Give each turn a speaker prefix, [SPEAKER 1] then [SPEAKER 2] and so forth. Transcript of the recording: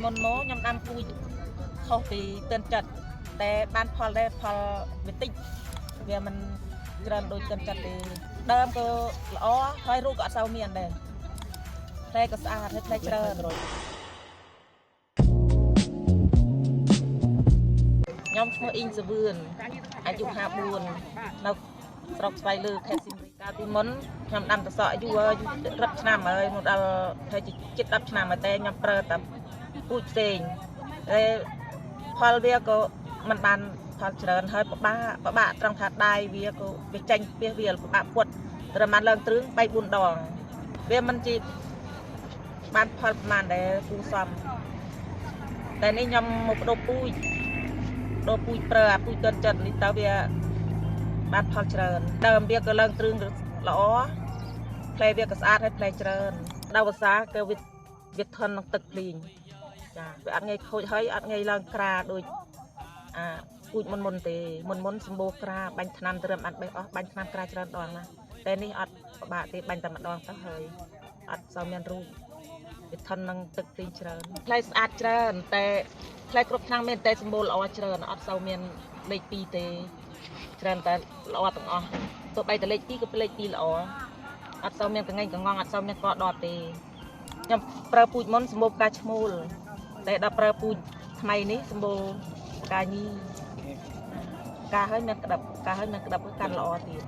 [SPEAKER 1] មុនមកខ្ញុំដាំពូជខុសពីទិនចិត្តតែបានផលដែរផលវាតិចវាមិនច្រើនដូចទិនចិត្តទេដើមក៏ល្អហើយរូបក៏អត់សូវមានដែរផ្លែក៏ស្អាតហើយផ្លែច្រើនខ្ញុំឈ្មោះអ៊ីងសវឿនអាយុ54នៅស្រុកស្វាយលើខេត្តសៀមរាបកាលពីមុនខ្ញុំដាំតសក់យូរ10ឆ្នាំហើយមកដល់ហើយជិត10ឆ្នាំហើយតែខ្ញុំប្រើតែពូជផ្សេងហើយផលវាក៏មិនបានផលច្រើនហើយពិបាកត្រង់ថាដៃវាក៏វាចាញ់ពីវាពិបាកពុតត្រូវបានឡើងទ្រឹង3 4ដងវាមិនជាបានផលប្រហែលដែលគូសំតែនេះខ្ញុំមកបដូរពូជប្រើអាពូជទិនចិត្តនេះតើវាបានផលច្រើនដើមវាក៏ឡើងទ្រឹងល្អផ្លែវាក៏ស្អាតហើយផ្លែច្រើនដល់វស្សាក៏វាធន់នឹងទឹកភ្លៀងចាវាអត់ងាយខូចហើយអត់ងាយឡើងក្រាដូចអាពូជមុនទេមុនសម្បូរក្រាបាញ់ថ្នាំត្រឹមអត់បេះអស់បាញ់ថ្នាំក្រាច្រើនដងណាតែនេះអត់ពិបាកទេបាញ់តែម្ដងទៅហើយអត់សូវមានរូបវាធន់នឹងទឹកភ្លៀងច្រើនផ្លែស្អាតច្រើនតែផ្លែគ្រប់ឆ្នាំមានតែសម្បូរល្អច្រើនអត់សូវមានលេខ2ទេច្រើនតែល្អទាំងអស់ទោះបីតែលេខ2ក៏លេខ2ល្អអត់សូវមានកងកងអត់សូវមានកដទេខ្ញុំប្រើពូជមុនសម្បូរផ្កាឈ្មោលតែដល់ប្រើពូជថ្មីនេះសម្បូរផ្កាញីផ្កាហើយមានក្តាប់កាន់ល្អទៀត